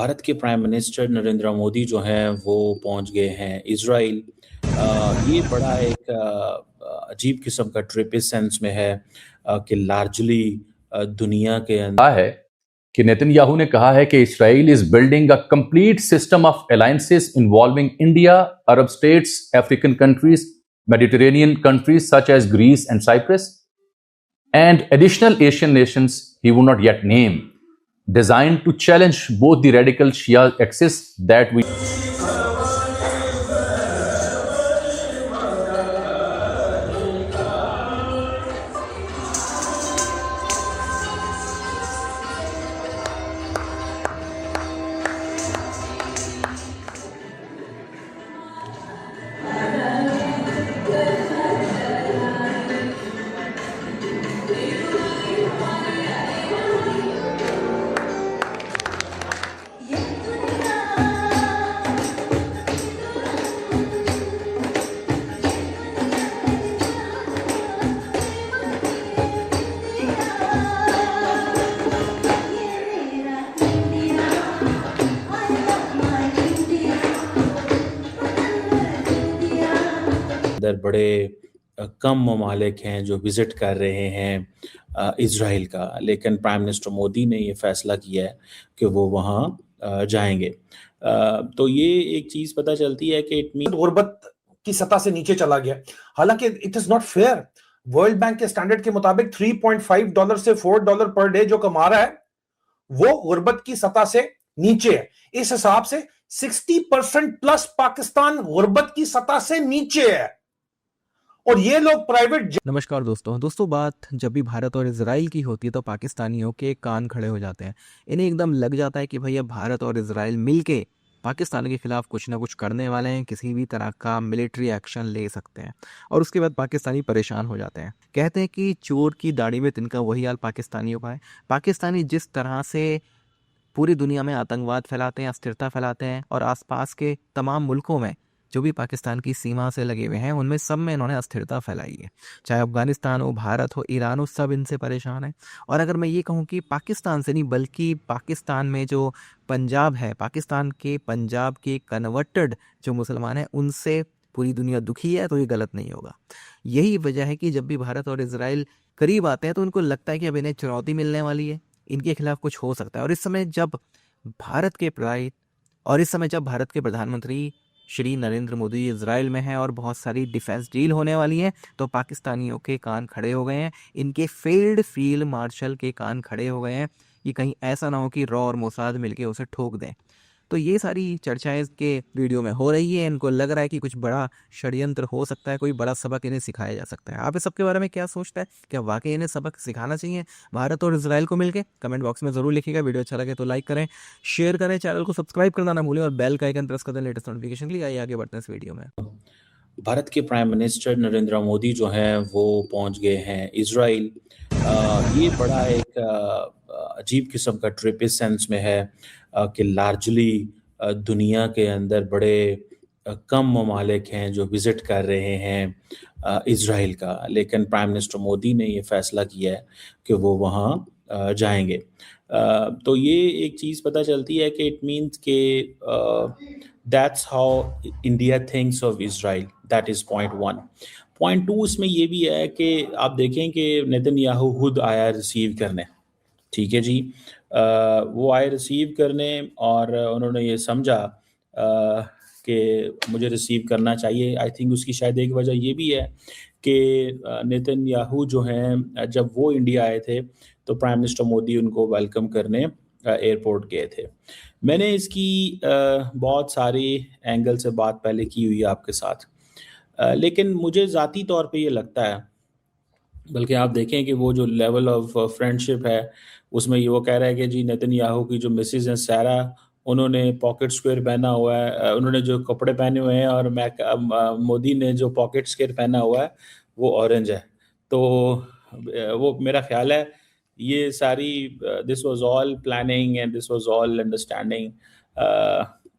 भारत के prime minister Narendra Modi जो हैं वो पहुंच गए हैं इजराइल। ये बड़ा एक अजीब किस्म का ट्रिप इस सेंस में है कि लार्जली दुनिया के कहा है कि नेतन्याहू ने कहा है कि Israel is building a complete system of alliances involving India, Arab states, African countries, Mediterranean countries such as Greece and Cyprus, and additional Asian nations he would not yet name, designed to challenge both the radical Shia axis that we अंदर बड़े कम ममालिक हैं जो visit कर रहे हैं Israel का, लेकिन प्राइम मिनिस्टर मोदी ने ये फ़ैसला किया है कि वो वहाँ जाएंगे। तो ये एक चीज़ पता चलती है कि इट मीन गुर्बत की सतह से नीचे चला गया। हालांकि it is not fair. World bank के स्टैंडर्ड के मुताबिक $3.5 से $4 पर डे जो कमा रहा है वो गुर्बत की सतह से नीचे है। इस हिसाब से 60% प्लस पाकिस्तान गुर्बत की सतह से नीचे है और ये लोग प्राइवेट। नमस्कार दोस्तों, बात जब भी भारत और इजराइल की होती है तो पाकिस्तानियों के कान खड़े हो जाते हैं। इन्हें एकदम लग जाता है कि भैया भारत और इजराइल मिलके पाकिस्तान के खिलाफ कुछ ना कुछ करने वाले हैं, किसी भी तरह का मिलिट्री एक्शन ले सकते हैं। और उसके बाद पाकिस्तानी परेशान हो जाते हैं। कहते हैं कि चोर की दाढ़ी में तिनका, वही हाल पाकिस्तानियों का है। पाकिस्तानी जिस तरह से पूरी दुनिया में आतंकवाद फैलाते हैं, अस्थिरता फैलाते हैं और आसपास के तमाम मुल्कों में जो भी पाकिस्तान की सीमा से लगे हुए हैं उनमें सब में इन्होंने अस्थिरता फैलाई है। चाहे अफगानिस्तान हो, भारत हो, ईरान हो, सब इनसे परेशान है। और अगर मैं ये कहूँ कि पाकिस्तान से नहीं बल्कि पाकिस्तान में जो पंजाब है, पाकिस्तान के पंजाब के कन्वर्टेड जो मुसलमान हैं उनसे पूरी दुनिया दुखी है, तो ये गलत नहीं होगा। यही वजह है कि जब भी भारत और इजराइल करीब आते हैं तो उनको लगता है कि अब इन्हें चुनौती मिलने वाली है, इनके खिलाफ कुछ हो सकता है। और इस समय जब भारत के प्रधानमंत्री श्री नरेंद्र मोदी इजराइल में हैं और बहुत सारी डिफेंस डील होने वाली हैं, तो पाकिस्तानियों के कान खड़े हो गए हैं। इनके फील्ड मार्शल के कान खड़े हो गए हैं कि कहीं ऐसा ना हो कि रॉ और मोसाद मिलके उसे ठोक दें। तो ये सारी चर्चाएं के वीडियो में हो रही है। इनको लग रहा है कि कुछ बड़ा षड्यंत्र हो सकता है, कोई बड़ा सबक इन्हें सिखाया जा सकता है। आप इस सब के बारे में क्या सोचते हैं? क्या वाकई इन्हें सबक सिखाना चाहिए भारत और इजराइल को मिलकर? कमेंट बॉक्स में ज़रूर लिखिएगा। वीडियो अच्छा लगे तो लाइक करें, शेयर करें, चैनल को सब्सक्राइब करना ना भूलें और बेल का आइकन प्रेस कर दें लेटेस्ट नोटिफिकेशन के लिए। आइए आगे बढ़ते हैं इस वीडियो में। भारत के प्राइम मिनिस्टर नरेंद्र मोदी जो हैं वो पहुंच गए हैं इजराइल। ये बड़ा एक अजीब किस्म का ट्रिप इस सेंस में है कि लार्जली दुनिया के अंदर बड़े कम ममालिक हैं जो विज़िट कर रहे हैं इजराइल का, लेकिन प्राइम मिनिस्टर मोदी ने ये फ़ैसला किया है कि वो वहाँ जाएंगे। तो ये एक चीज़ पता चलती है कि इट मीन्स के that's how India thinks of Israel. That is point one. Point two इसमें ये भी है कि आप देखें कि नेतन्याहू खुद आया रिसीव करने, ठीक है जी। वो आए रिसीव करने और उन्होंने ये समझा कि मुझे रिसीव करना चाहिए। आई थिंक उसकी शायद एक वजह ये भी है कि नेतन्याहू जो हैं जब वो इंडिया आए थे तो प्राइम मिनिस्टर मोदी उनको वेलकम करने एयरपोर्ट गए थे। मैंने इसकी बहुत सारी एंगल से बात पहले की हुई है आपके साथ, लेकिन मुझे ज़ाती तौर पे ये लगता है, बल्कि आप देखें कि वो जो लेवल ऑफ फ्रेंडशिप है उसमें ये वो कह रहा है कि जी नेतन्याहू की जो मिसेज हैं सारा, उन्होंने पॉकेट स्क्वायर पहना हुआ है, उन्होंने जो कपड़े पहने हुए हैं, और मोदी ने जो पॉकेट स्क्वायर पहना हुआ है वो ऑरेंज है। तो वो मेरा ख्याल है ये सारी this was all planning and this was all understanding,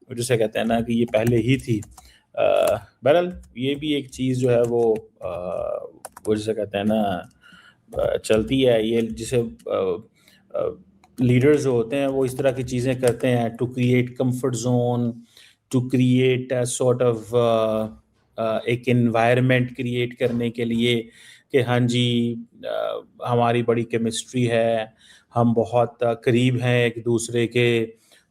जिसे कहते हैं ना कि ये पहले ही थी। बहरहाल ये भी एक चीज़ जो है वो जिसे कहते हैं ना चलती है, ये जिसे लीडर्स जो होते हैं वो इस तरह की चीज़ें करते हैं to create comfort zone, to create sort of एक एनवायरनमेंट क्रिएट करने के लिए कि हाँ जी, हमारी बड़ी केमिस्ट्री है, हम बहुत करीब हैं एक दूसरे के,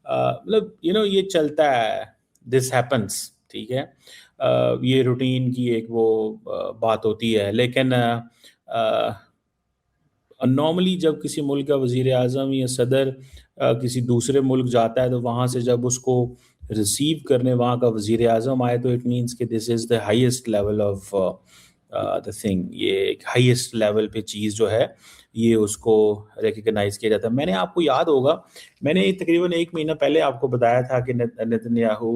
मतलब ये चलता है, दिस हैपन्स, ठीक है। ये रूटीन की एक वो बात होती है, लेकिन नॉर्मली जब किसी मुल्क का वज़ीर आज़म या सदर किसी दूसरे मुल्क जाता है, तो वहाँ से जब उसको रिसीव करने वहाँ का वज़ीर आज़म आए, तो इट मीन्स कि this is the highest level of the thing. ये एक हाईएस्ट लेवल पे चीज़ जो है, ये उसको रिकग्नाइज़ किया जाता है। मैंने आपको याद होगा, मैंने तकरीबन 1 महीना पहले आपको बताया था कि नेतन्याहू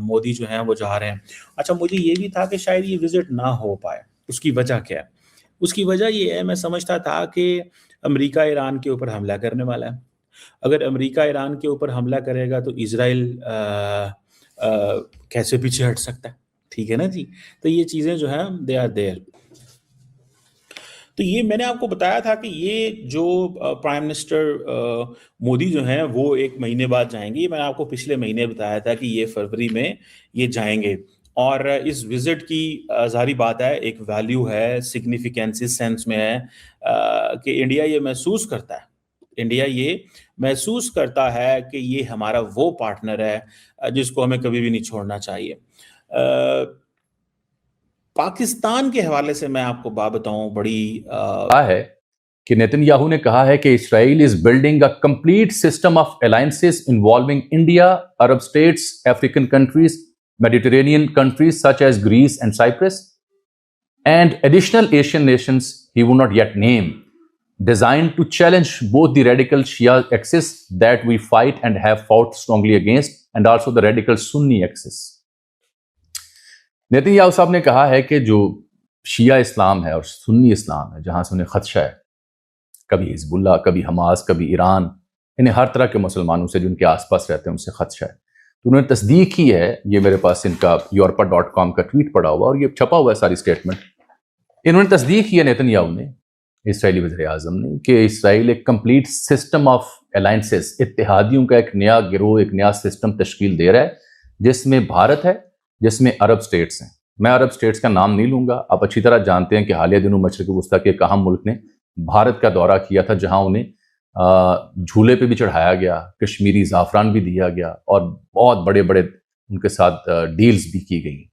मोदी जो हैं वो जा रहे हैं। अच्छा, मुझे ये भी था कि शायद ये विज़िट ना हो पाए, उसकी वजह क्या है? उसकी वजह ये है, मैं समझता था कि अमेरिका ईरान के ऊपर हमला करने वाला है। अगर अमेरिका ईरान के ऊपर हमला करेगा तो इज़राइल कैसे पीछे हट सकता है, ठीक है ना जी? तो ये चीज़ें जो हैं दे आर देयर। तो ये मैंने आपको बताया था कि ये जो प्राइम मिनिस्टर मोदी जो हैं वो 1 महीने बाद जाएँगे। ये मैंने आपको पिछले महीने बताया था कि ये फरवरी में ये जाएँगे, और इस विज़िट की ज़ाहिर बात है एक वैल्यू है, सिग्निफिकेंस इस सेंस में है कि इंडिया ये महसूस करता है, इंडिया ये महसूस करता है कि ये हमारा वो पार्टनर है जिसको हमें कभी भी नहीं छोड़ना चाहिए। पाकिस्तान के हवाले से मैं आपको बात बताऊं, बड़ी कहा है कि नेतन्याहू ने कहा है कि Israel is building a complete system of alliances involving India, Arab states, African countries, Mediterranean countries such as Greece and Cyprus, and additional Asian nations he would not yet name, designed to challenge both the radical Shia axis that we fight and have fought strongly against, and also the radical Sunni axis. Netanyahu साहब ने कहा है कि जो शिया इस्लाम है और सुन्नी इस्लाम है, जहां से उन्हें खदशा है, कभी हिजबुल्लाह, कभी हमास, कभी ईरान, इन्हें हर तरह के मुसलमानों से जो उनके आसपास रहते हैं उनसे खदशा है। तो उन्होंने तस्दीक की है, ये मेरे पास इनका यूरोपा.com का ट्वीट पड़ा हुआ और ये छपा हुआ है सारी स्टेटमेंट। इन्होंने तस्दीक किया नेतन्याहू ने, इसराइली वज़ीर आज़म ने, कि इसराइल एक कंप्लीट सिस्टम ऑफ अलायंसेस, इत्तेहादियों का एक नया गिरोह, एक नया सिस्टम तश्कील दे रहा है, जिसमें भारत है, जिसमें अरब स्टेट्स हैं। मैं अरब स्टेट्स का नाम नहीं लूंगा, आप अच्छी तरह जानते हैं कि हालिया दिनों मशरिक़ वस्ता के एक अहम मुल्क ने भारत का दौरा किया था, जहां उन्हें झूले पे भी चढ़ाया गया, कश्मीरी ज़ाफ़रान भी दिया गया और बहुत बड़े बड़े उनके साथ डील्स भी की गई।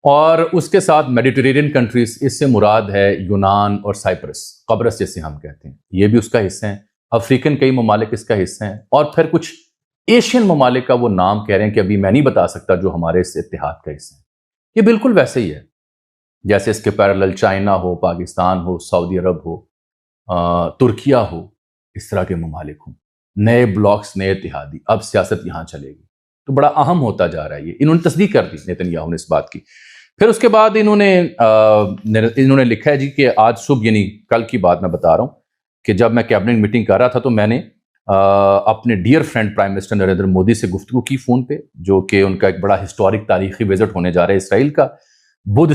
और उसके साथ मेडिटेरेनियन कंट्रीज, इससे मुराद है यूनान और साइप्रस, कब्रस जिसे हम कहते हैं, ये भी उसका हिस्सा है। अफ्रीकन कई ममालिक इसका हिस्सा हैं, और फिर कुछ एशियन ममालिक का वो नाम कह रहे हैं कि अभी मैं नहीं बता सकता, जो हमारे इस इत्तेहाद का हिस्सा है। ये बिल्कुल वैसे ही है जैसे इसके पैरेलल चाइना हो, पाकिस्तान हो, सऊदी अरब हो, तुर्किया हो, इस तरह के ममालिक हों, नए ब्लॉक्स, नए इत्तेहादी। अब सियासत यहाँ चलेगी, तो बड़ा अहम होता जा रहा है ये। इन्होंने तस्दीक कर दी नेतन्याहू ने इस बात की। फिर उसके बाद इन्होंने लिखा है जी कि आज सुबह, यानी कल की बात मैं बता रहा हूँ, कि जब मैं कैबिनेट मीटिंग कर रहा था तो मैंने अपने dear friend prime minister Narendra Modi से गुफ्तगू की फ़ोन पे, जो कि उनका एक बड़ा हिस्टोरिक तारीखी विजिट होने जा रहा है इसराइल का। बुध